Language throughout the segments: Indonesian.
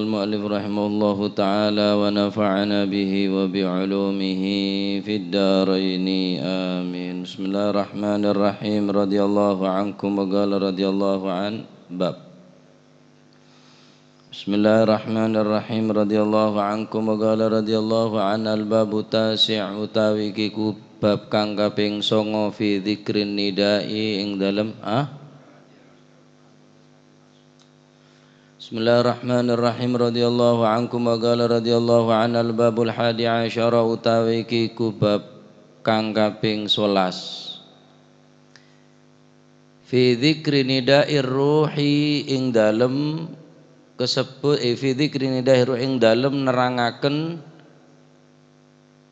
المؤلف رحمه الله تعالى ونفعنا به وبعلومه في الدارين آمين. بسم الله الرحمن الرحيم. رضي الله عنكم وقال رضي الله عن باب. بسم الله الرحمن الرحيم. رضي الله عنكم وقال رضي الله عن الباب التاسع utawi kiku bab kang kaping 9 fi dzikrin nidai ing dalem Bismillahirrahmanirrahim. Radhiyallahu ankum wa qala radhiyallahu anil babul hadi asyara utawi kiku bab kang kaping 11 fi dzikri nidair ruhi ing dalem kesebut fi dzikri nidair ruhi ing dalem nerangaken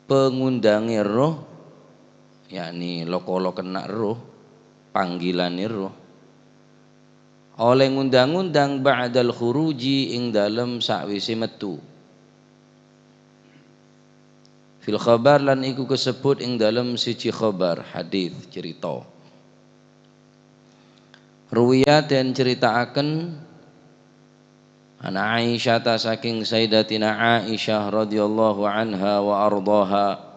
pengundangi roh, yakni lokolo kena roh, panggilane roh oleh ngundang-undang ba'dal khuruji ing dalem sakwise metu fil khabar lan iku kesebut ing dalem siji khabar hadis cerita ruwiyat dan ceritaaken ana Aisyah ta saking Sayyidatina Aisyah radhiyallahu anha wa ardhaha.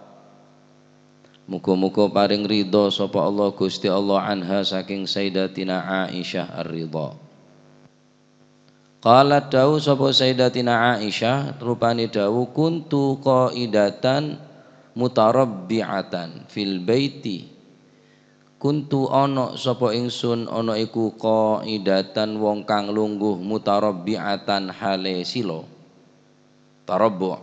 Muga-muga paring ridho sapa Allah Gusti Allah anha saking Sayyidatina Aisyah ar-ridha. Qalat dawu sapa Sayyidatina Aisyah rupane dawu kuntu qaidatan mutarabbi'atan fil baiti. Kuntu ana sapa ingsun ana iku qaidatan wong kang lungguh mutarabbi'atan hale sila. Tarabbu'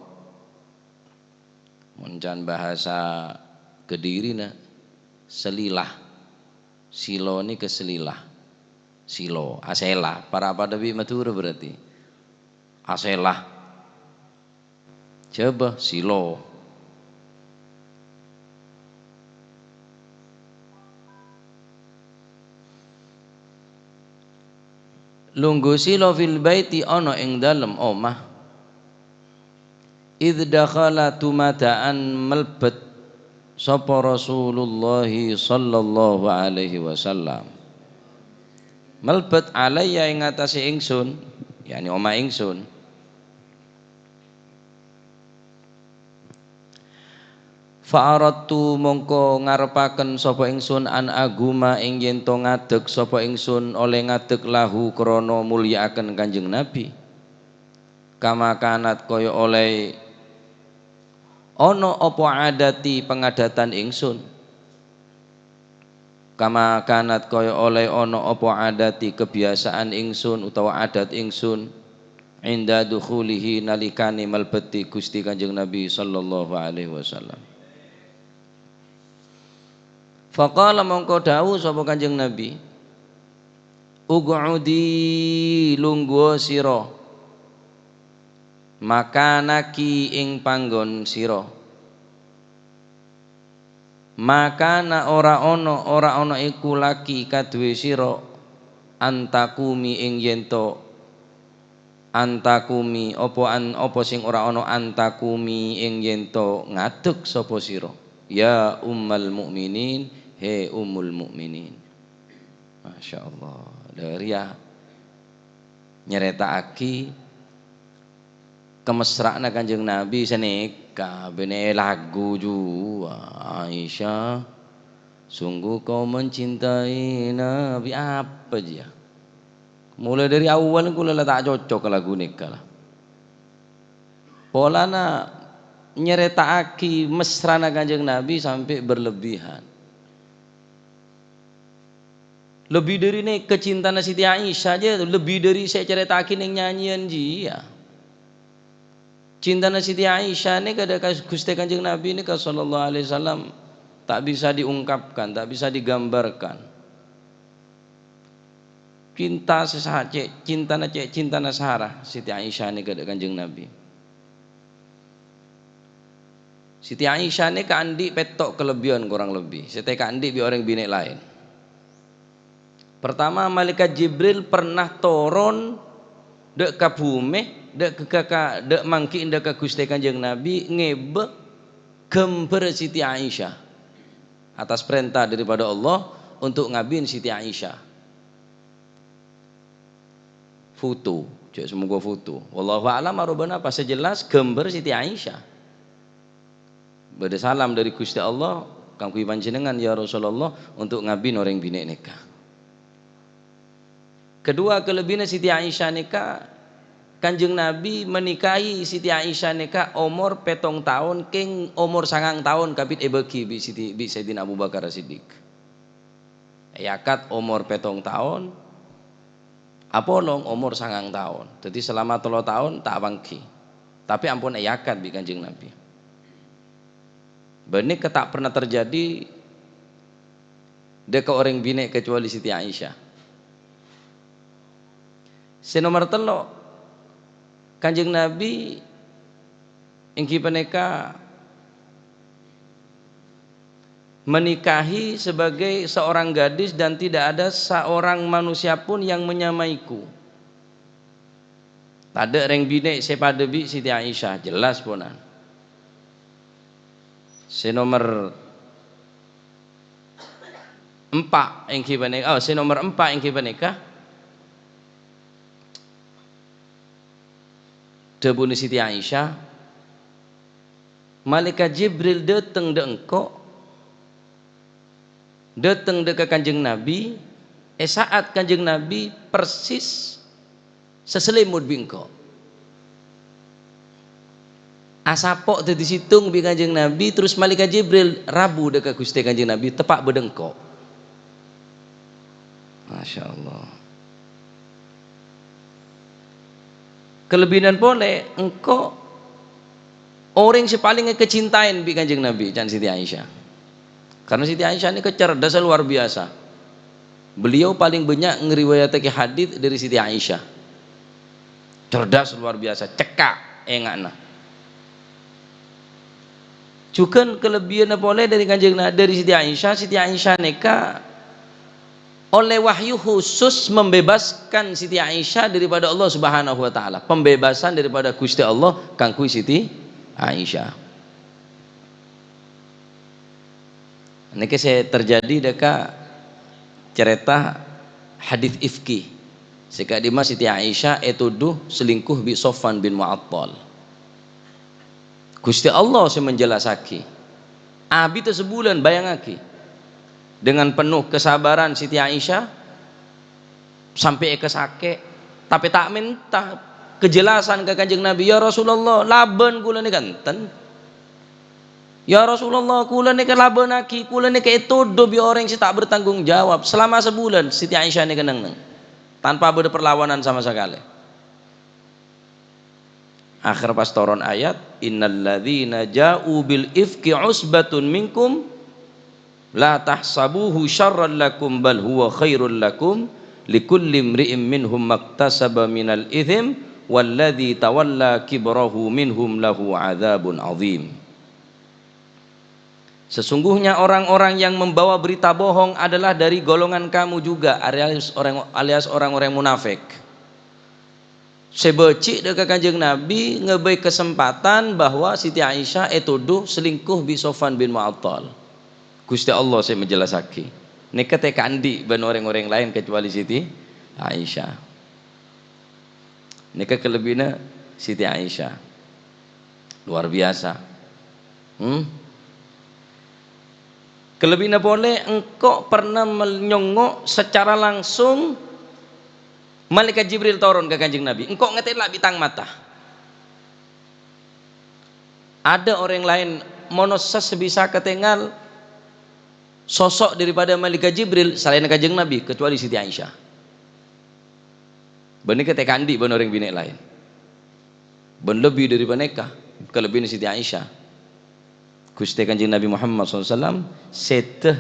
muncan bahasa Kediri selilah silo ini keselilah silo aselah para padawi matur berarti aselah coba silo lungguh silo fil baiti ana ing dalem omah idh dakhala tumadaan melbet sapa Rasulullah sallallahu alaihi wasallam melbet alayya ing atase ingsun yakni omah ingsun fa'aradtu mongko ngarepaken sapa ingsun an aguma ing yen to ngadeg sapa ingsun oleh ngadeg lahu krana mulyakaken Kanjeng Nabi kama kanat kaya oleh ono opo adati pengadatan ingsun kama kanat kaya oleh ono opo adati kebiasaan ingsun utawa adat ingsun inda dukhulihi nalikani malbeti Gusti Kanjeng Nabi sallallahu alaihi wasallam. Faqala mongko dawuh sapa Kanjeng Nabi ug'udi lungguh sira makanaki ing panggon sira makana ora ana iku laki kaduwe sira antakumi ing yento antakumi apa sing ora ana antakumi ing yento ngadeg sapa sira ya ummal mukminin he ummul mukminin. Masyaallah dari ya nyeritakake kemesraan Kanjeng Nabi seneka bene lagu juga Aisyah sungguh kau mencintai Nabi apa aja mulai dari awal kula tak cocok lagu nikah lah polana nyeritaaki mesrana Kanjeng Nabi sampai berlebihan lebih dari ini kecintaan Siti Aisyah aja lebih dari saya ceritakin yang nyanyian dia cinta Siti Aisyah ini kada Gusti Kanjeng Nabi ini sallallahu alaihi wasallam tak bisa diungkapkan, tak bisa digambarkan. Cinta sesaje, cinta nasara Siti Aisyah ini kada Kanjeng Nabi. Siti Aisyah ini kandi petok kelebihan kurang lebih. Siti kandi bi orang bini lain. Pertama malaikat Jibril pernah turun dek ka bumi dek dek mangki dek ka Gusti Kanjeng Nabi ngebe gember Siti Aisyah atas perintah daripada Allah untuk ngabin Siti Aisyah foto Cek semoga foto. Wallahu a'lam arubana apa sejelas gambar Siti Aisyah. Bade salam dari Gusti Allah kang kuwi panjenengan ya Rasulullah untuk ngabin orang bini nikah. Kedua kelebihan Siti Aisyah nikah, Kanjeng Nabi menikahi Siti Aisyah nikah umur 7 tahun king umur 9 tahun kapit ebeki bi Sayyidina Abu Bakar Siddiq. Yakat umur 7 tahun, Apolong umur 9 tahun. Jadi selama 3 tahun tak wangki. Tapi ampun yakat bi Kanjeng Nabi. Benih tak pernah terjadi deka orang bini kecuali Siti Aisyah. Senomor telo Kanjeng Nabi ingki peneka menikahi sebagai seorang gadis dan tidak ada seorang manusia pun yang menyamaiku. Ada orang bini sepada bi Siti Aisyah jelas punan. Senomor 4 ingki peneka, senomor 4 ingki peneka debuni Siti Aisyah, malaikat Jibril datang de engkau, datang dekat Kanjeng Nabi, saat Kanjeng Nabi persis seselimut bingko. Asapok tadi situng bi Kanjeng Nabi, terus malaikat Jibril rabu dekat Gusti Kanjeng Nabi tepak bedengko. Masya Allah. Kelebihan boleh engkau orang yang paling kecintain bi Kanjeng Nabi dan Siti Aisyah. Karena Siti Aisyah ini kecerdasan luar biasa. Beliau paling banyak ngeriwayatake hadis dari Siti Aisyah. Cerdas luar biasa, cekak engakna. Juga kelebihan boleh dari Kanjeng dari Siti Aisyah neka oleh wahyu khusus membebaskan Siti Aisyah daripada Allah Subhanahu wa taala. Pembebasan daripada Gusti Allah kang kui Siti Aisyah. Niki saya terjadi deka cerita hadis ifki. Sika di mas Siti Aisyah etuduh selingkuh bi Sofwan bin Mu'attal. Gusti Allah saya menjelasaki. Abi itu sebulan bayangaki. Dengan penuh kesabaran Siti Aisyah sampai ke sake, tapi tak minta kejelasan ke Kanjeng Nabi, ya Rasulullah laban kula ni kanten. Ya Rasulullah kula ni kelabanaki, kula ni etuduh bi orang si tak bertanggung jawab selama sebulan. Siti Aisyah ni kenang tanpa ada perlawanan sama sekali. Akhir pas turun ayat innalladzina ja'u bil ifki usbatun minkum la tahsabuhu syarran lakum bal huwa khairul lakum likulli imri'in minhum maktasaba minal ithim walladzi tawalla kibrahu minhum lahu adzabun azim. Sesungguhnya orang-orang yang membawa berita bohong adalah dari golongan kamu juga, alias orang-orang munafik. Sebecik dekat Kanjeng Nabi ngebei kesempatan bahwa Siti Aisyah etuduh selingkuh bi Sofwan bin Mu'attal. Gusti Allah saya menjelasaki. Nika teka andi ban orang-orang lain kecuali Siti Aisyah. Nika kelebihan Siti Aisyah. Luar biasa. Kelebihan boleh engkau pernah menyongok secara langsung malaikat Jibril turun ke Kanjeng Nabi. Engkau ngetelak bitang mata. Ada orang lain monosas sebisa ketengal sosok daripada malaikat Jibril selain Kanjeng Nabi kecuali Siti Aisyah. Benih ketika andi benar orang bini lain. Ben lebih daripada mereka kelebihan Siti Aisyah. Gusti Kanjeng Nabi Muhammad SAW seteh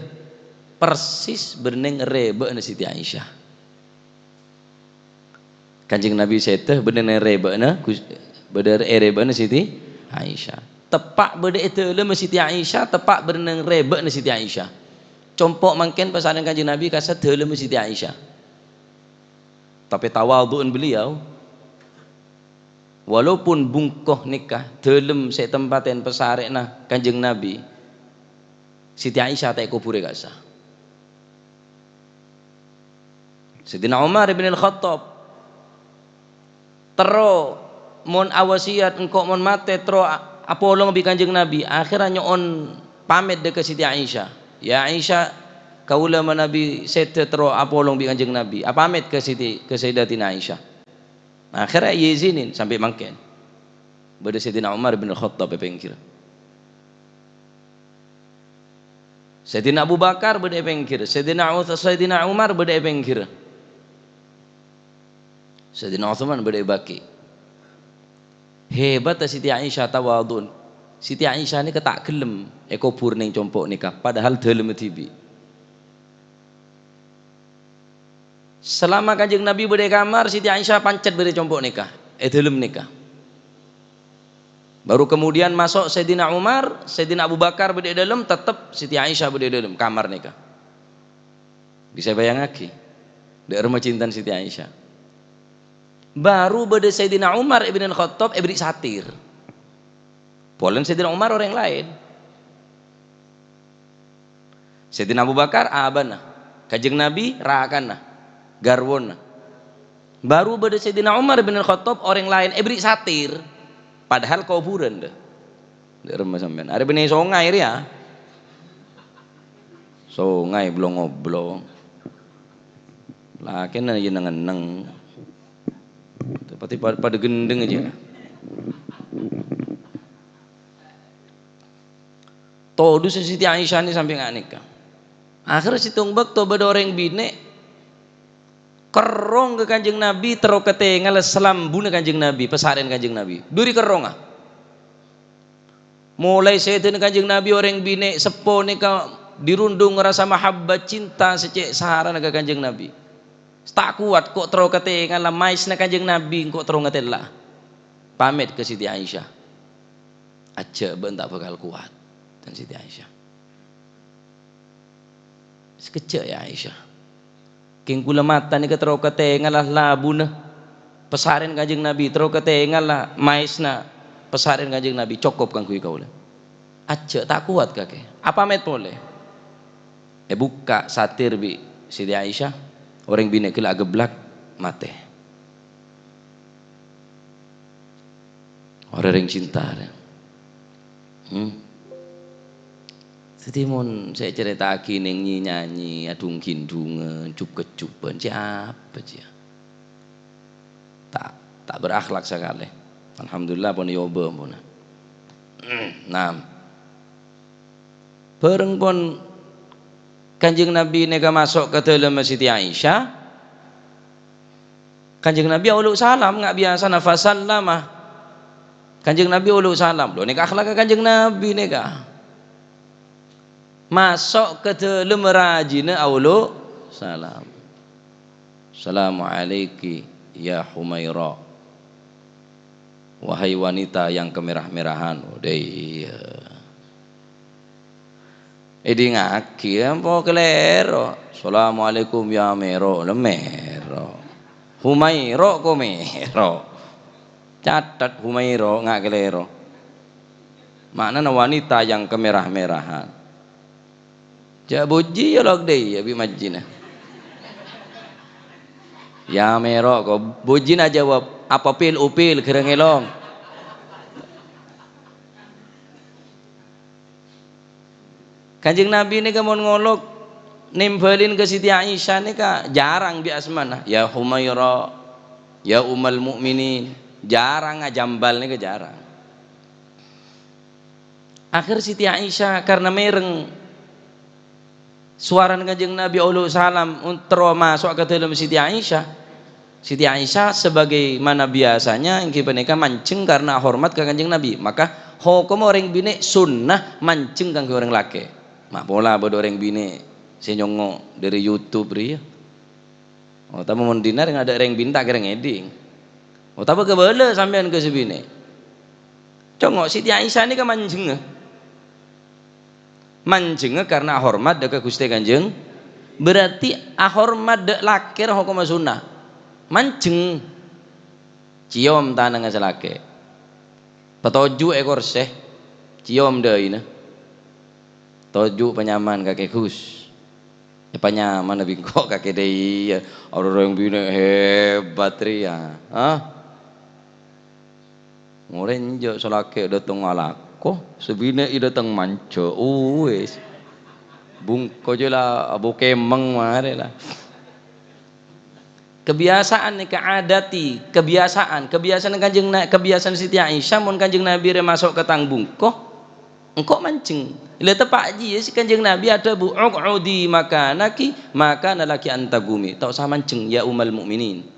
persis berneng rebe na Siti Aisyah. Kanjeng Nabi seteh berneng rebe na rebe na Siti Aisyah. Tepak berde itu lema Siti Aisyah, tepak berneng rebe na Siti Aisyah. Compok mangken pesanan Kanjeng Nabi kasat lema Siti Aisyah. Tapi tawadhu'un beliau walaupun bungkoh nikah dalam setempaten pesarek Kanjeng Nabi Siti Aisyah tak kubure kasa. Sayyidina Umar bin Al-Khattab tero mon awasiat engkau mon mate tero apolong bi Kanjeng Nabi akhirnya on pamit de ke Siti Aisyah, ya Aisyah kaula Nabi sete tero apolong bi Kanjeng Nabi pamit ke Sayyidatina Aisyah, akhirnya izinin sampai mangken bade Sayyidina Umar bin Al-Khattab pengkir, Sayyidina Abu Bakar bade pengkir, Sayyidina Umar bade pengkir, Sayyidina Utsman bade baki. Hebat Siti Aisyah tawadun. Siti Aisyah ni ketak gelem ekobur ning compok nikah padahal dalem tibi. Selama Kanjeng Nabi bade kamar Siti Aisyah pancet bade compok nikah, dalem nikah. Baru kemudian masuk Sayyidina Umar, Sayyidina Abu Bakar bade dalem, tetap Siti Aisyah bade dalem kamar nikah. Bisa bayangake dek rumah cinta Siti Aisyah. Baru bade Sayyidina Umar ibn Khattab beri satir. Polen Sayyidina Umar orang lain. Sayyidina Abu Bakar abana, Kanjeng Nabi raakana, garwona. Baru bade Sayyidina Umar ibn Khattab orang lain beri satir. Padahal kuburan deh. Dek rumah sampean. Are bene songai ya. Songai blong-oblong. Lakin aja neng. Tapi pada gendeng aja. Todu Siti Aisyah ini sampai nggak nikah. Akhirnya si tungbak to beda orang bine kerong ke Kanjeng Nabi terus ketengal selambune Kanjeng Nabi pesaren Kanjeng Nabi. Duri kerong ah. Mulai setan Kanjeng Nabi orang bine sepo nikah dirundung rasa mahabbah cinta secek sahara ke Kanjeng Nabi. Tak kuat kok terus ketengal mais na Kanjeng Nabi kok terus ngetela. Pamit ke Siti Aisyah. Aja ben tak bakal kuat dan Siti Aisyah. Sekejap ya Aisyah. King kula mata ni terus ketengal lah labuna pesaren Kanjeng Nabi terus ketengal lah maisna pesaren Kanjeng Nabi cukup kang kuwi kaula. Aja tak kuat kakek. Apa met boleh? Buka satir bi Siti Aisyah. Orang bina kila geblak mate. Orang yang cinta. Setimun saya cerita neng nyanyi adung kindungan cup-cupan siapa dia? Tak berakhlak sekali. Alhamdulillah pun yoba pun. Nah, bareng pun Kanjeng Nabi nega masuk ke dalam Siti Aisyah. Kanjeng Nabi uluk salam nggak biasa nafas salamah. Kanjeng Nabi uluk salam. Loh nega akhlak Kanjeng Nabi nega. Masuk ke dalam rajina uluk salam. Assalamualaikum ya Humaira. Wahai wanita yang kemerah-merahan. Oh iya. Edi ngaki apa kelero. Assalamualaikum ya mero lemero. Humairo ko mero. Catat Humairo ngak kelero. Makna wanita yang kemerah-merahan. Ja boji ya log deh ya bi majina. Ya mero ko bojina jawab apa pil upil kerengelong. Kanjeng Nabi ini kan ngolok nempelin ke Siti Aisyah ini kan jarang biasmana ya Humaira ya Ummul Mukminin jarang ngajambal ini kan jarang. Akhir Siti Aisyah karena mereng suara Kanjeng Nabi uluk salam untuk masuk ke dalam Siti Aisyah. Siti Aisyah sebagaimana biasanya ingin menikah mancing karena hormat ke Kanjeng Nabi, maka hukum orang bini sunnah mancing ke orang laki. Mak pola bodo orang bini senyongo dari YouTube ria. Oh tapi mau dinar yang ada orang binta kira ngeding. Oh tapi kebala sampean ke sebini. Congok Siti Aisyah ini kan mancing karena hormat dek Gusti Kanjeng. Berarti hormat dek lakir hukum sunnah. Mancing ciom tanah selake. Petoju ekor seh ciom deh ini. Toju penyaman kakek Gus. Penyaman lebih kok kakek dia. Orang yang bina hebat ria. Ngorenjo salake dateng alako, sebine i dateng manco. Wis. Bungko je lah abu kemeng mare lah. Kebiasaan ni keadati, kebiasaan Kanjeng Nabi, kebiasaan Siti Aisyah mun Kanjeng Nabi re masuk ke tang bungko, engkau mancing. Ila tepak ji si Kanjeng Nabi ada bu uqudi makanaki, maka nalaki antagumi. Tak usah mancing ya ummul mukminin.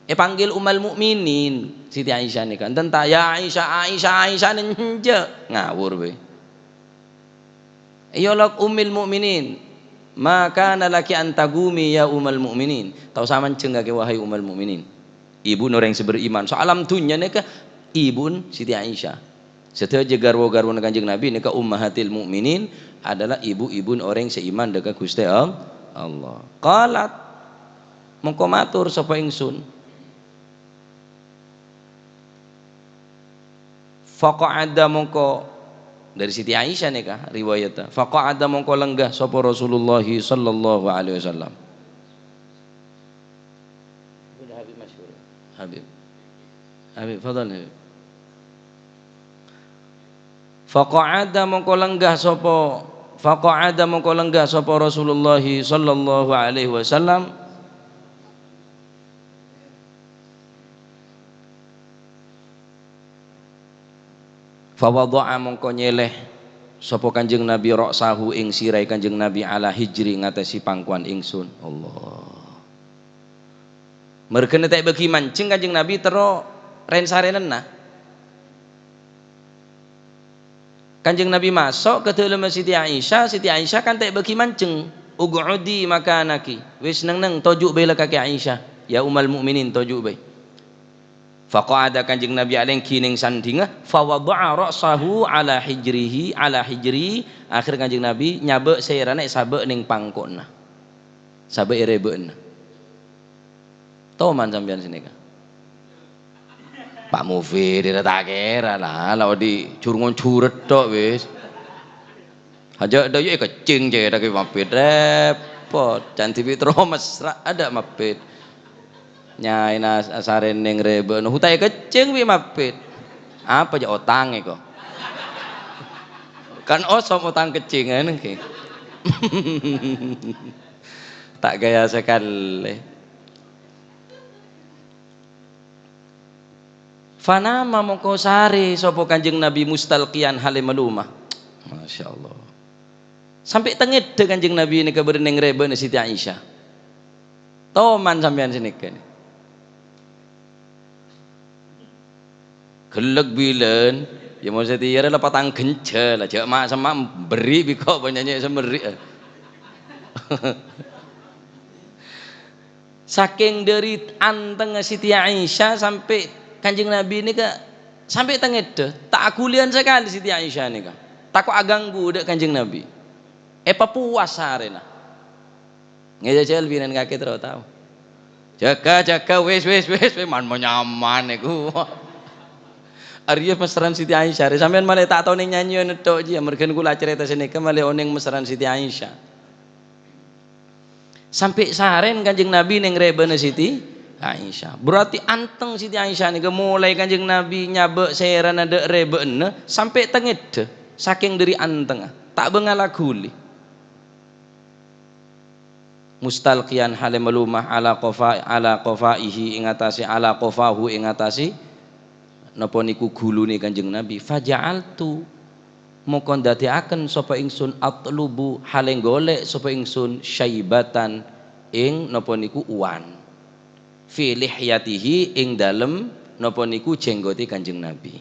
Panggil ummul mukminin Siti Aisyah ni kan. Tentang ya Aisyah nenje ngawur be. Iyolak ummul mukminin. Maka nalaki antagumi ya ummul mukminin. Tak usah mancing ke wahai ummul mukminin. Ibu orang yang beriman. So alam dunya ni ke ibu Siti Aisyah. Setelah garwo-garwo Kanjeng Nabi ni ke ummahatil mukminin adalah ibu-ibu orang seiman dekat Gusti Allah. Qalat mongko matur sapa ingsun. Faqa'ada mongko dari Siti Aisyah nih kah riwayatnya. Faqa'ada mongko lenggah sapa Rasulullah sallallahu alaihi wasallam. Habib masyhur. Habib fadhal Habib. Faqa'ada mongko lenggah sapa Rasulullah sallallahu alaihi wasallam. Fawadha'a mongko nyeleh sapa Kanjeng Nabi ra'sahu ing sirai Kanjeng Nabi ala hijri ngatasi pangkuan ingsun. Allah. Merkene tak bagi mancing Kanjeng Nabi tero rensarenena. Kanjeng Nabi masuk ke dalam Siti Aisyah kan tak bagi mancing. Ug'udi makanaki. Wis neng tojuk bela kaki Aisyah. Ya ummul mukminin tojuk be. Faqa'ada Kanjeng Nabi aleng kining sandinga fa wada'a ra'sahu ala hijri akhir Kanjeng Nabi nyabek sairane sabek ning pangkona sabek irebeuna toman sampean sini ka Pak Mufid tak kira lah lawa di curungon curet tok wis aja ada ye kecing je ada ke mapit repot cantik fitro mesra ada mapit nyai asaren ning rebe no hutai kecing wi mapit apa aja otange kok kan osom otang kecing kan ki tak gaya sekali fanama mongko sare sapa Kanjeng Nabi mustalqian hale melumah masyaallah sampai tengit de Kanjeng Nabi ini kabar ning rebe Siti Aisyah toman sampean sini kan gelek bilen ya mau saya tiara lah patang genca lah cak mak sama beri biko banyaknya semeri saking dari anteng Siti Aisyah sampai Kanjeng Nabi ini ke sampai tengah deh tak akulian sekali Siti Aisyah ini kan tak kok aganggu dek Kanjeng Nabi puas sarena ngejajal binan kaki terus tahu jaga wes man nyaman iku Arya mesran Siti Aisyah. Sampeyan malah tak tau ning nyanyian tok ji, mergen kula cerita sini ke malah oning mesran Siti Aisyah. Sampai saren Kanjeng Nabi ning rebene Siti Aisyah. Berarti anteng Siti Aisyah nih mulai Kanjeng Nabi nyabek seran ada rebene sampai tengit saking dari anteng tak bengala guli. Mustalqian hale melumah ala qafaihi ing atase ala qafahu ing atase napa niku gulune Kanjeng Nabi faja'altu moko ndadekaken sapa ingsun atlubu hale golek sapa ingsun syaibatan ing napa niku uwan fi lihyatihi ing dalem napa niku jenggote Kanjeng Nabi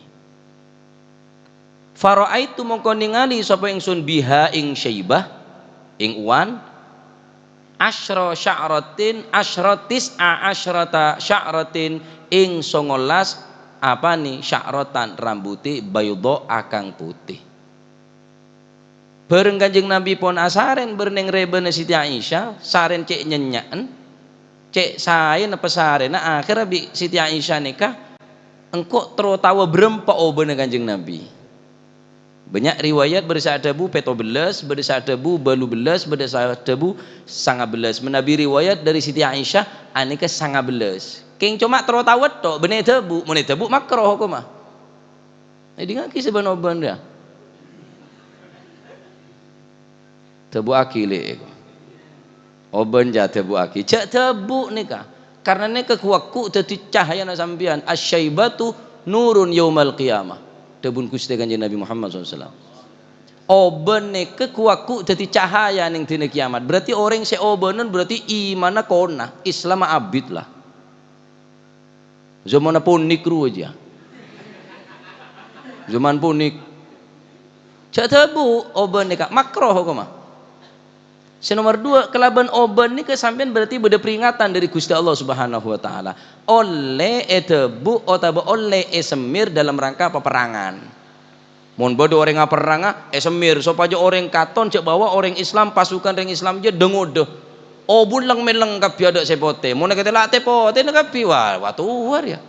faraaitu moko ningali sapa ingsun biha ing syaibah ing uwan asyratis asyrata sya'ratin ing 19 apa nih sya'rotan rambuti bayudo akang putih bareng Kanjeng Nabi pun asaren berneng rebene Siti Aisyah saren cek nyenyaken cek saen apa sarena akhirnya bi Siti Aisyah nikah engkau tertawa berempat obene Kanjeng Nabi banyak riwayat bersadabu peto belas bersadabu balu belas bersadabu sanga belas menabi riwayat dari Siti Aisyah aneka sanga belas King cuma tertawa tok bene debu makruh kok mah Jadi ngaki seban oban dia. Tebu aki le. Oban ja tebu aki. Cak tebu nika. Karena nika kuwaku tadi cahaya na sambian. Asyaibatu nurun yaumal qiyamah. Tebun Gusti Kanjeng Nabi Muhammad SAW. Oban nika kuwaku tadi cahaya ning dina kiamat. Berarti orang se obanan berarti imana kona. Islam abid lah. Zaman pun nikru aja. Zaman punik cak tebu oban nika makroh hukum. Nomor 2 kelaban oban ni kesampian berarti beda peringatan dari Gusti Allah Subhanahu wa taala. Oleh tebu atau oleh semir dalam rangka peperangan. Mun bodo orang ngaperanga semir supaya orang katon cek bawa orang Islam pasukan orang Islam je dengodo. Obun lang melengkap ada sepote. Mun kata la tepote nakapi watu war ya.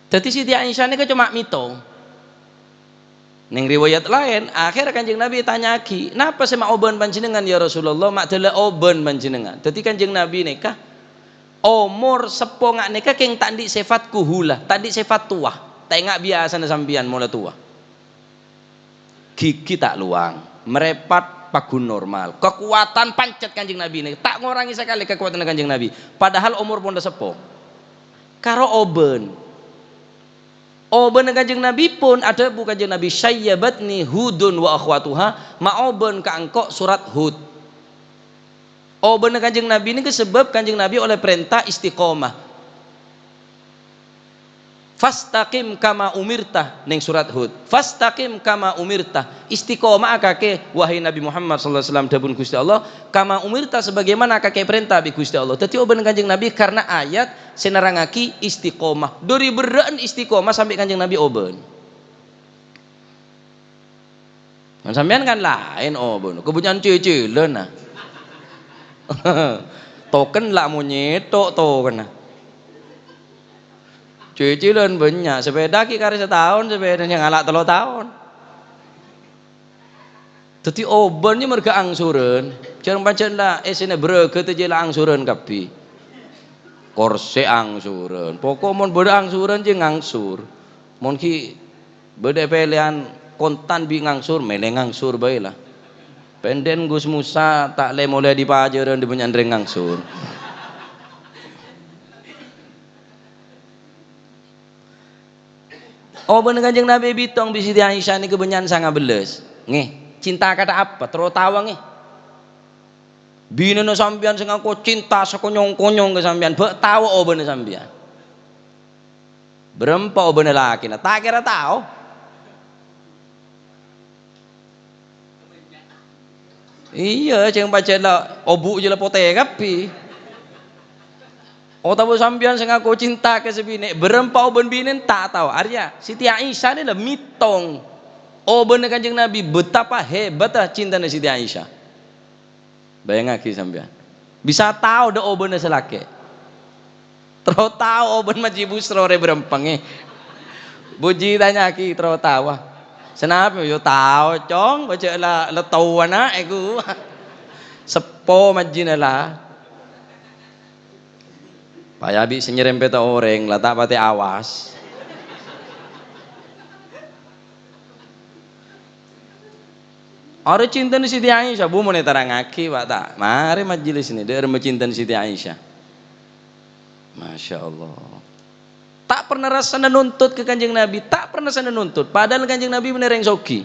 Tadi Siti Aisyah ini cuma mitong. Neng riwayat lain, akhir Kanjeng Nabi tanya lagi, "Napa sama oban panjenengan ya Rasulullah? Mak dela oban panjenengan." Tadi Kanjeng Nabi nikah umur sepo ngak nikah keng tandi sifat kuhula, tandi sifat tua. Tengak biasa na sambian mula tua. Gigi tak luang, merepat pagun normal. Kekuatan pancet Kanjeng Nabi ini tak ngurangi sekali kekuatan Kanjeng Nabi. Padahal umur pun dah sepo. Karo oban. Oban Kanjeng Nabi pun ada bukan Kanjeng Nabi sayyabatni hudun wa akhwatuha ma'oban ka angkok surat Hud. Oban Kanjeng Nabi ini sebab Kanjeng Nabi oleh perintah istiqomah. Fastaqim kama umirta ning surat Hud. Fastaqim kama umirta. Istiqomah akake wahai Nabi Muhammad sallallahu alaihi wasallam dabun Gusti Allah kama umirta sebagaimana akake perintah bi Gusti Allah. Dadi oban Kanjeng Nabi karena ayat senerangaki istiqomah. Dari beraan istiqomah sampai Kanjeng Nabi oban. Sampean kan lain oban. Kebunyaan cicilan nah. Token lah monyetok token nah. Cicilan banyak sepeda ki kari setahun sepeda yang ngalak 3 tahun. Jadi obannya mereka angsuran jangan pancen lah esene brege teje lah angsuran kapi korse angsuran pokok mon beda angsuran je ngangsur mon ki beda pilihan kontan bi ngangsur mele ngangsur bae lah penden Gus Musa tak le mulai dipajaran di penyandring ngangsur. Oh bener Kanjeng Nabi bitong di Siti Aisyah ini kebenyan sangat beles. Ngeh, cinta kata apa? Terus tawa ngeh. Bina no sampean sing aku cinta sekonyong-konyong ke sampean, bek tawa oh bener sampean. Berempa oh bener laki, nah tak kira tahu. Iya, ceng baca lah, obu je lah pote kapi. Oh tahu sampean sing aku cinta ke sebine berempau ben binen tak tahu Arya Siti Aisyah ini lah mitong oh bener Kanjeng Nabi betapa hebatlah cinta Siti Aisyah bayangake sampean bisa tahu dah oh bener selake terus tahu oh ben majibu serore berempenge buji tanya ki terus tahu senapa yo tahu cong baca lah tahu anak aku sepo majina lah Pak Yabi senyerempet orang lah tak pati awas. Orang cinta ni Siti Aisyah, bu mau terangaki pak tak. Mari majelis ini dia mencinta Siti Aisyah. Masya Allah. Tak pernah rasa nuntut ke Kanjeng Nabi, tak pernah rasa nuntut. Padahal Kanjeng Nabi bener yang soki.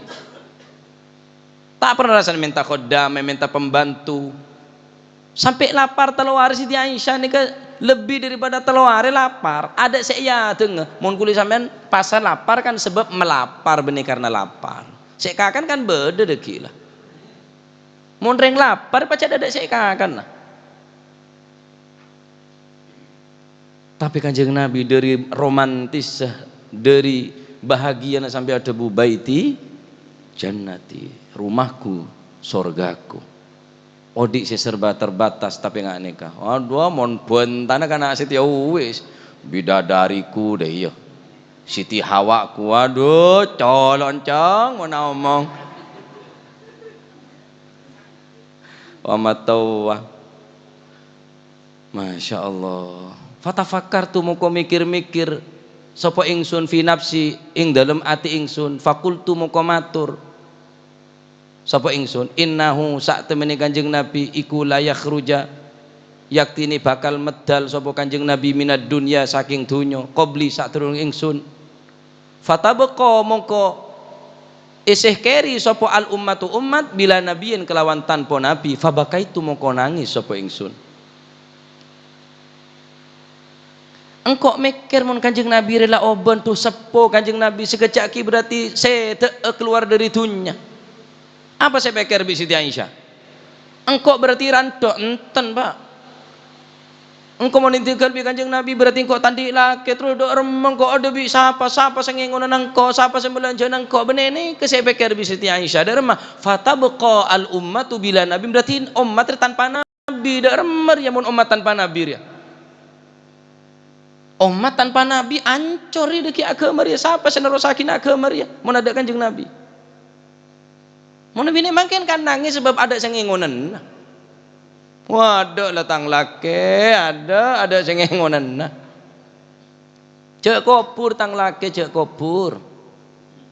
Tak pernah rasa minta khodam, minta pembantu. Sampai lapar telur Siti Aisyah ni ke lebih daripada telur lapar ada saya dengar mun kulit sampean pasal lapar kan sebab melapar benih karena lapar sekakan kan beda deh gila mun reng lapar pacar ada sekakan lah tapi Kanjeng Nabi dari romantis dari bahagia sampai ada bu baiti jannati rumahku sorgaku odik serba terbatas tapi nggak nikah. Aduh, mon bentana kan Siti wis bidadariku deh iya. Siti Hawaku, aduh, coloncong mau ngomong. Wa tawwa. Masya Allah. Fatafakar tuh mau kau mikir-mikir sapa ingsun fi nafsi ing dalem ati ingsun fakultu moko matur sapa ingsun innahu sak temene Kanjeng Nabi iku layak ruja yaktine bakal medal sapa Kanjeng Nabi minad dunya saking donya qabli sadurunge ingsun fatabqa mongko isih keri sapa al ummatu umat bila nabiyin kelawan tanpa nabi fabakaitu mongko nangis sapa ingsun. Engkau mikir mun Kanjeng Nabi rela oben tuh sepo Kanjeng Nabi sekejap ki berarti saya keluar dari dunia. Apa saya pikir bi Siti Aisyah? Engkau berarti rantok enten Pak. Engkau mau nintingkan bi Kanjeng Nabi berarti engkau tandi laki terus dok remeng kau ada bi siapa sing ngono engkau siapa sing belanja engkau benene ke saya pikir bi Siti Aisyah dari mah fatabqa al ummatu bila nabi berarti umat tanpa nabi dak remer ya mun umat tanpa nabi ya. Umat tanpa nabi ancor deki agama ya siapa senerusakin agama ya mun ada Kanjeng Nabi mun nabi ini makin kan nangis sebab ada sing ngonen waduh latang lake ada sing ngonen cek kopur tang lake cek kopur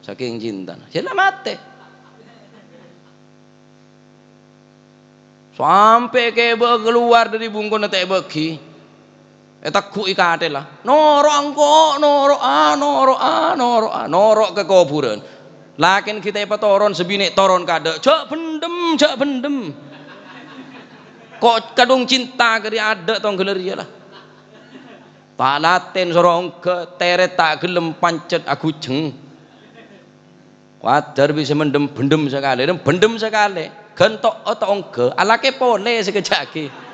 saking cinta sila mate sampai kebe keluar dari bungkun teh beki takku ikate lah norok ke kuburan lakin kita toron sebinek toron kada cak bendem kok kadung cinta kari ada tong geler lah palaten sorong ke teret tak gelem pancet aku jeng wadar bisa mendem bendem sekali gentok otong ke alake pole sekejaki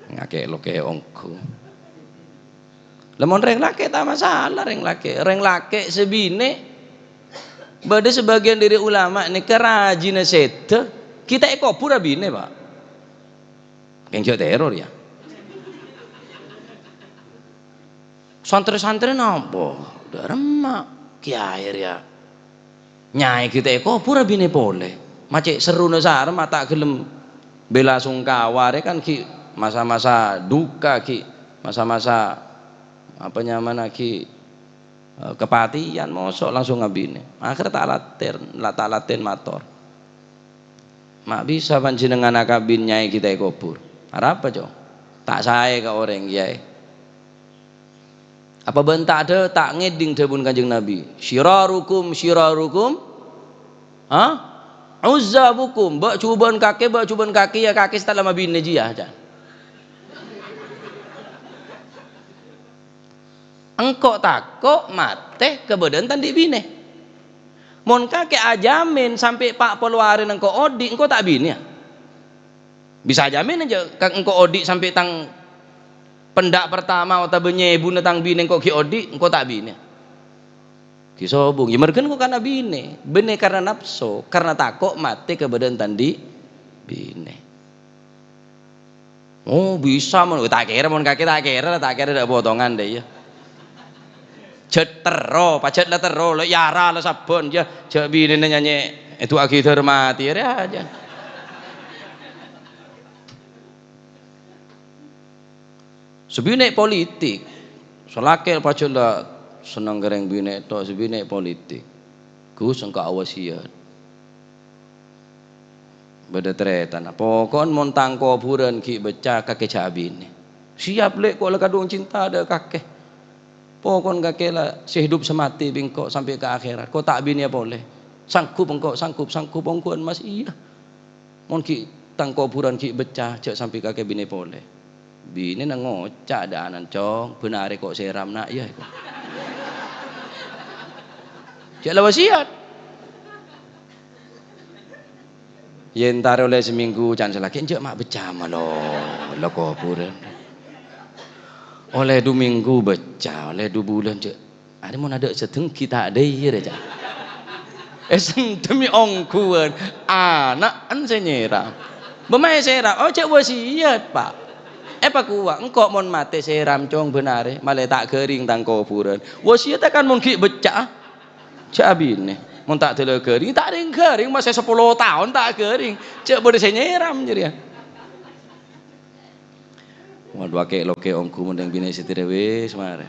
ngake lo ke ongku lemon reng lake tak masalah reng lake sebine bade sebagian dari ulama ini kerajin sete kita ekopura bine Pak kenjo teror ya santri-santri nampo remak kiai ya nyai kita ekopura bine pole macet seru nesar mata gelem bela sungkawa kan ki masa-masa duka ki masa-masa apa nyaman ki kepatian mosok langsung ngabine akhir tak laten mator mak bisa panjenengan akabin nyai kita kubur apa cok tak saya ke orang kiai apa bentak ada tak ngeding debun Kanjeng Nabi syirarukum uzzabukum bak cuban kaki ya kaki setelah mabin nejiyah aja engkau takok mate kebedan tandi bine mon kake ajamin sampai pak peluarin engkau odi engkau tak bine ya bisa jamin aja engkau odi sampai tang pendak pertama atau benyebu tang bine engkau ki odi engkau tak bine kisobung ya mergen kok karena bine karena nafsu karena takok mati kebedan tandi bine oh bisa mon tak kira mon kaki tak kira ada potongan deh ya jetero pacet lah tero lo yara lo sabon ya cek bine nyanyi itu agi termati ya aja sebine politik selakil pacet lah senang gereng bine to sebine politik Gus engkau awasiat beda teretan pokon montang kuburan ki beca kakek cabine siap lek kok kadung cinta ada kakek pokon kakek lah sehidup semati bingkok sampai ke akhirat kok tak bine boleh sangkup engkauan mas iya mon ki tang kuburan ki beca cek sampai kakek bine boleh bine nang ngocak daanan cong benare kok seram nak ya cek lah wasiat yen taruh oleh seminggu jangan selagi cek mak becama lo kuburan oleh 2 minggu beca oleh 2 bulan cek ada mau ada sedeng kita ada ya cek demi ongkuan anak senyeram bemai seram oh cek wasiat Pak pak kuat engkau mon mate seram cong benare malah tak kering tang kuburan wasiat akan mon ki beca cek abine mun tak tele kering tak ada kering masih 10 tahun tak kering cek boleh saya nyeram jadi Waduh akeh loke ongku mendeng bine sitire wis mare.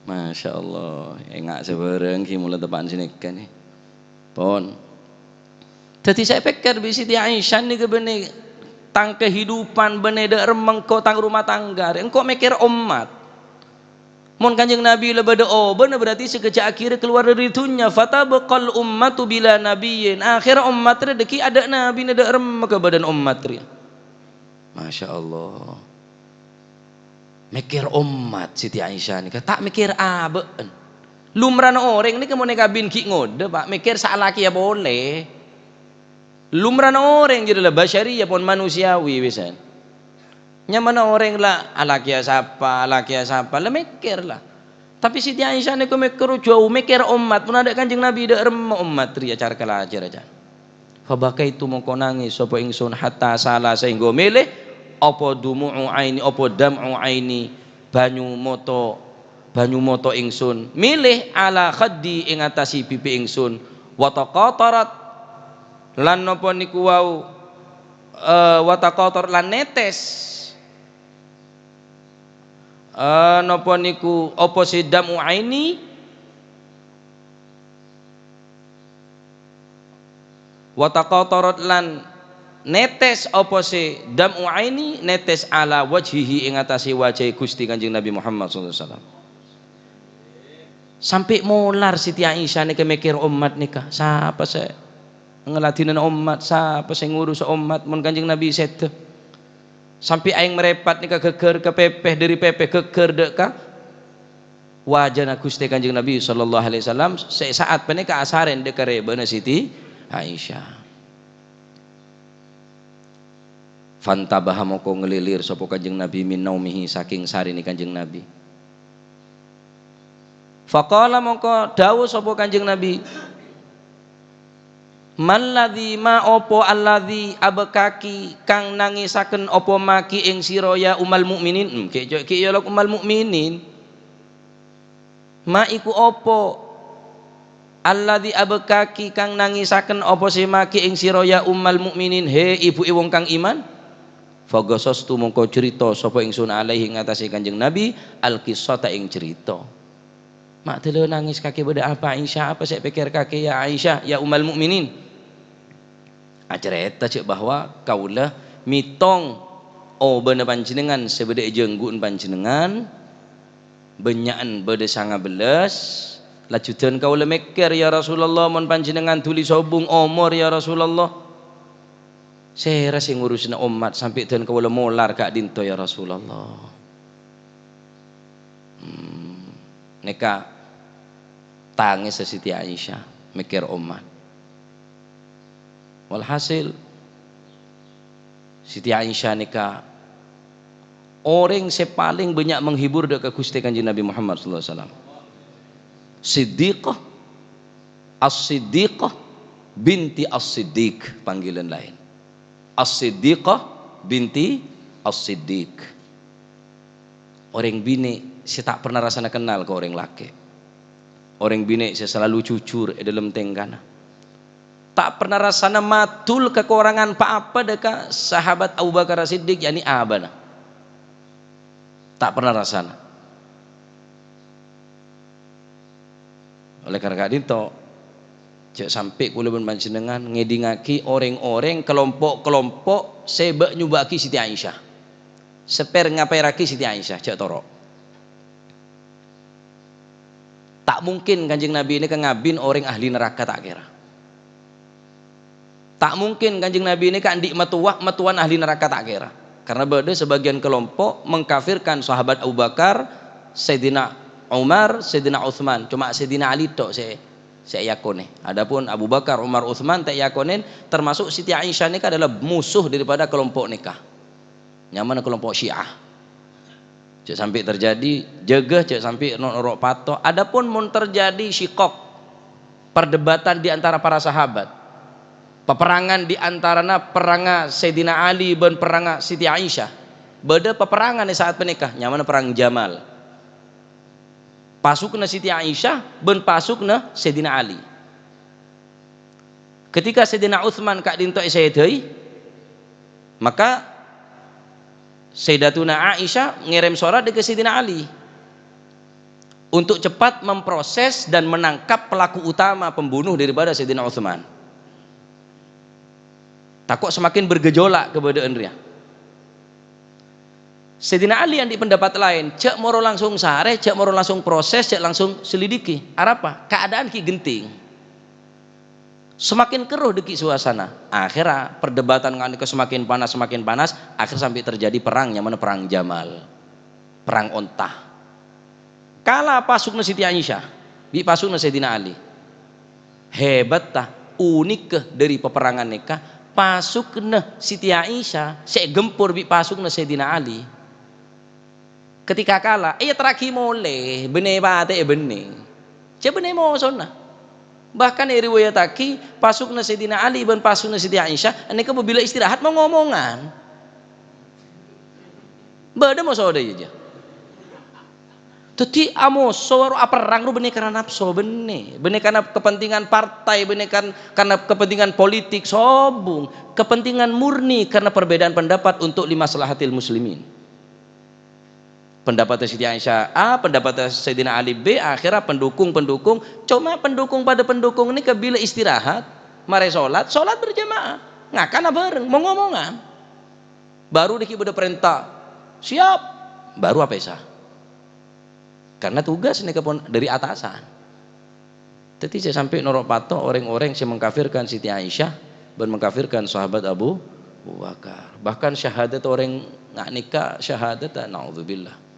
Masya Allah, enggak sebereng ki mulai tepan sini kan nih. Pon. Jadi saya pikir di Siti Aisyah nih kebene tang kehidupan bene de remengko tang rumah tangga. Engkau mikir umat. Mun Kanjeng Nabi lebih oh bener berarti sekejap akhir keluar dari dunia fatabaqal ummatu bila nabiyyin akhir umat redeki ada nabi nada rem ke badan umat ria. Masya Allah mikir umat Siti Aisyah nih tak mikir abeen lumrana orang ini kemudian kabin ki ngode pak mikir salaki ya boleh lumrana orang jadi lah basyari ya pun manusiawi wisan nyaman orang lah alakia siapa lah mikir lah. Tapi Siti Aisyah niku mikir jauh mikir umat pun ada Kanjeng Nabi dak rem umat ria cara kelajar aja. Fa bakaitu mongko nangis sapa ingsun hatta salah sehingga milih apa dumu'u aini apa dam'u aini banyu moto ingsun milih ala khaddi ing atasi pipi ingsun wa taqatarat lan napa niku wau wa taqatar lan netes napa niku apa sidamu aini wa taqatarat lan netes apa si damu aini netes ala wajhihi ing atase wajah Gusti Kanjeng Nabi Muhammad sallallahu alaihi wasallam sampai molar Siti Aisyah nika mikir umat nika siapa saya ngelatinan umat siapa saya ngurus umat mun Kanjeng Nabi sete sampai aing merepat nika geger kepepeh dari pepeh geger dek ka wajana Gusti Kanjeng Nabi sallallahu alaihi wasallam saat penika asaren dek karebana Siti Aisyah fantabaha moko ngelilir sapa Kanjeng Nabi min naumihi saking sarini Kanjeng Nabi faqala moko dawuh sapa Kanjeng Nabi malladzi ma opo alladzi abkaki kang nangisaken opo maki ing sira ya umal mukminin ki ya umal mukminin ma iku opo alladzi abkaki kang nangisaken opo si maki ing sira ya umal mukminin he ibu wong kang iman fagasastu mongko cerita sapa ingsun alaihi ngatasi Kanjeng Nabi alqissata ing cerita mak telo nangis kaki beda apa Aisyah apa saya pikir kaki ya Aisyah ya umal mukminin acerita cek bahwa kaulah mitong oh bener panjenengan sebeda jenggun panjenengan benyaan beda sanga belas lajudan kaulah mikir ya Rasulullah mon panjenengan tuli sobung omor ya Rasulullah saya rasa ngurusin umat sampai dan kaulah molar kak dinto ya Rasulullah neka tangis Siti Aisyah mikir umat walhasil Siti Aisyah nikah orang sepaling banyak menghibur dekat Gusti Kanjeng Nabi Muhammad sallallahu alaihi wasallam Siddiqah As-Siddiqah binti As-Siddiq panggilan lain As-Siddiqah binti As-Siddiq orang bini saya tak pernah rasanya kenal ke orang laki orang bini saya selalu jujur dalam tenggana tak pernah rasana matul kekurangan apa deka sahabat Abu Bakar Siddiq yakni abana tak pernah rasana oleh karena itu cek sampai kula panjenengan ngedingaki orang-orang kelompok-kelompok sebab nyubaki Siti Aisyah seper ngapairaki Siti Aisyah cek toro tak mungkin Kanjeng Nabi ini ngabin orang ahli neraka tak kira tak mungkin Kanjeng Nabi ini kan di matuan ahli neraka tak kira karena beda sebagian kelompok mengkafirkan sahabat Abu Bakar Sayyidina Umar Sayyidina Utsman cuma Sayyidina Ali tok saya yakone adapun Abu Bakar Umar Utsman tak yakonin termasuk Siti Aisyah ini adalah musuh daripada kelompok nikah nyaman kelompok Syiah cek sampai terjadi jaga cek sampai norok pato adapun mun terjadi syikok perdebatan di antara para sahabat peperangan di antaranya perang Sayyidina Ali dan perang Siti Aisyah beda peperangan di saat menikah nyaman perang Jamal pasukna Siti Aisyah dan pasukna Sayyidina Ali ketika Sayyidina Utsman kak dinto Sayyidai maka Sayyidatuna Aisyah ngirim surat ke Sayyidina Ali untuk cepat memproses dan menangkap pelaku utama pembunuh daripada Sayyidina Utsman. Takut semakin bergejolak keadaan dia. Sayyidina Ali yang di pendapat lain, cek moro langsung sare, cek moro langsung proses, cek langsung selidiki. Apa? Keadaan ki genting. Semakin keruh deki suasana. Akhirnya perdebatan kan semakin panas, akhir sampai terjadi perang, yang mana perang Jamal. Perang ontah. Kala pasukna Siti Aisyah, bi pasukna Sayyidina Ali. Hebat tah, unik ke dari peperangan nikah, pasukna Siti Aisyah, saya gempur bi pasukna Sayyidina Ali. Ketika kala, terakhir moleh, bene bate bene. Cek bene mo sonna. Bahkan riwayat taki pasukna Sayyidina Ali ben pasukna Siti Aisyah, ini bila istirahat mau ngomongan. Bada mau saudara aja. Teti amo sawaro perang ru benih karena nafsu benih karena kepentingan partai, benih karena kepentingan politik sobung, kepentingan murni karena perbedaan pendapat untuk limaslahatil muslimin. Pendapat Siti Aisyah A, pendapat Sayyidina Ali B, akhirnya pendukung cuma pendukung pada pendukung ini kebila istirahat, mare sholat berjamaah, ngakana bareng mau ngomongan, baru dikibada perintah siap, baru apa sah. Karena tugas ini dari atasan. Jadi saya sampai norok pato orang-orang yang mengkafirkan Siti Aisyah dan mengkafirkan sahabat Abu Bakar. Bahkan syahadat orang nggak nikah syahadat, naudzubillah.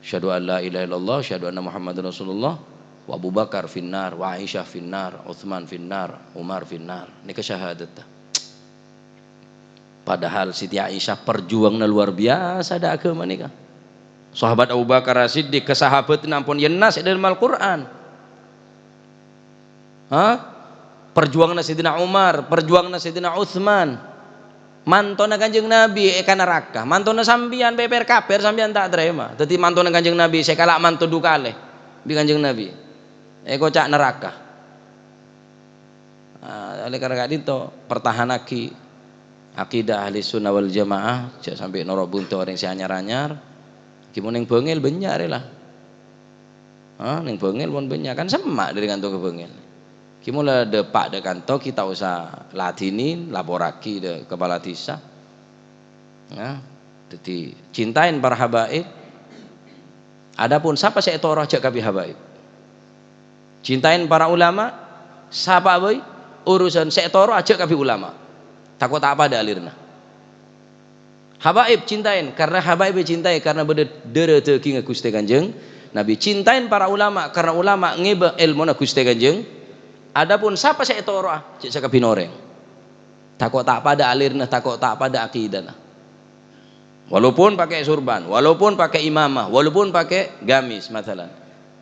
Syahadu an la ilaha illallah, syahadu anna Muhammadar Rasulullah, wa Abu Bakar finnar, wa Aisyah finnar, Utsman finnar, Umar finnar. Nikah syahadat. Padahal Siti Aisyah perjuangnya luar biasa ada agama nikah. Sahabat Abu Bakar As-Siddiq kesahabat nampun yenas dalam Al-Quran. Perjuangan Sayyidina Umar, perjuangan Sayyidina Utsman, mantona Kanjeng Nabi eka neraka, mantona sambian beber kafir sambian tak terima. Dadi mantona Kanjeng Nabi saya kalak mantu dukale di Kanjeng Nabi. Kocak neraka. Oleh karena itu pertahanaki akidah ahli sunnah wal jamaah sampai norok buntu orang si anyar-anyar. Kimun yang bengel banyak lah, yang bengel pun banyak kan semak dari kantor ke bengel. Kimun lah depak de kantor kita usah latinin laporaki de kepala desa. Jadi cintain para habaib. Adapun siapa saya toroh cek kabi habaib. Cintain para ulama, siapa boy urusan saya toroh cek kabi ulama. Takut apa ada alirna. Habaib cintain karena habaib cintai karena berdere teki Gusti Kanjeng Nabi. Cintain para ulama karena ulama ngebe ilmu na Gusti Kanjeng. Adapun siapa saya toroh cek sakabinoreng. Takut tak pada alirna, takut tak pada akidana. Walaupun pakai surban, walaupun pakai imamah, walaupun pakai gamis matalan.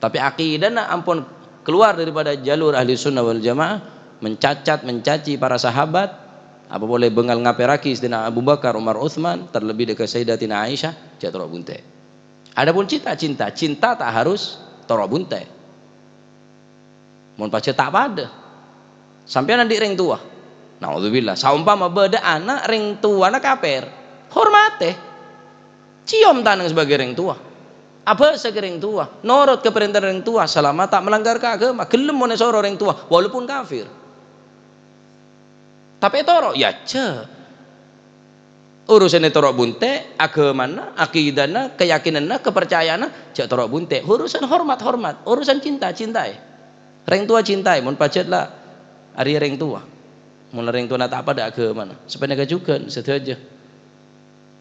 Tapi akidana ampun keluar daripada jalur ahli sunnah wal jamaah, mencaci para sahabat. Apa boleh bengal ngaperaki Sayyidina Abu Bakar, Umar, Utsman, terlebih dekat Sayyidatina Aisyah, jatuh bunte. Adapun cinta tak harus torok bunte. Mun pace tak pada. Sampai nanti ring tua. Nauzubillah. Saumpama beda anak ring tua na kafir. Hormate. Cium tanang sebagai ring tua. Apa sebagai ring tua? Norot ke perintah ring tua selama tak melanggar agama. Gelem mun soro ring tua walaupun kafir. Tapi toro ya urusan toro bunte agamana, akidana, keyakinana, kepercayaana cek toro bunte. Urusan hormat, urusan cintai. Reng tua cintai, mun pacet lah ari reng tua. Mun reng tua tak pada agamana. Sebenarnya juga sedaja.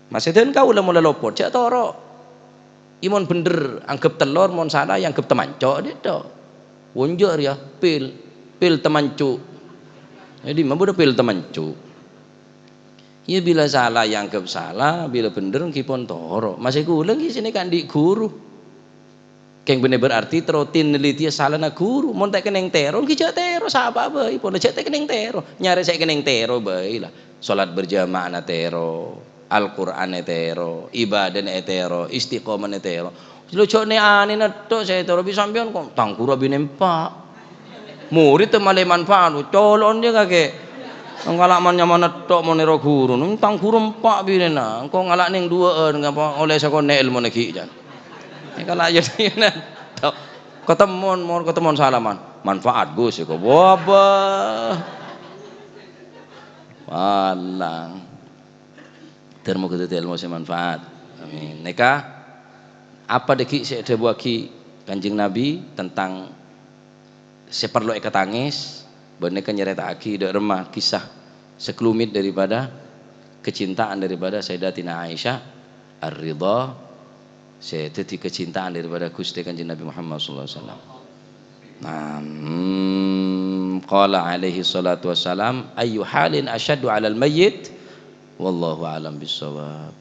Masih den kau lah mula lopot cek toro. Imun bener anggap telur, mun salah yang anggap temancok dia tok. Wonjor ya pil temancuk. Jadi mampu pil temancu. Ya bila salah yang anggap salah, bila bener kipon toro. Masih kulang di sini kan di guru. Keng bener berarti terutin neliti salah na guru. Mon tak keneng tero, kijak tero sapa bae. Pon cek tak keneng tero. Nyari saya keneng tero bae lah. Salat berjamaah na tero, Al-Qur'an na tero, ibadah na tero, istiqomah na tero. Lucu ne ane na to saya tero bisa sampean kok tangkura binempa. Murid temale manfaat colon dia kakek Engko ngalak man nyaman tok monero guru, tang guru pak birena. Engko ngalak ning duween ngapa oleh saka nek ilmu iki jan. Nek kalak jadi tok ketemuan salaman. Manfaat Gus kok. Wabah. Walang. Termo kudu ilmu sing manfaat. Amin. Neka apa deki sik dewaki Kanjeng Nabi tentang seperlu eka tangis, boneka nyeretake dak remah kisah sekelumit daripada kecintaan daripada Sayyidatina Aisyah ar-ridha, seperti kecintaan daripada Gusti Kanjeng Nabi Muhammad sallallahu alaihi wasallam. Qala alaihi salatu wassalam ayyu halin asyaddu 'alal mayyit wallahu a'lam bissawab.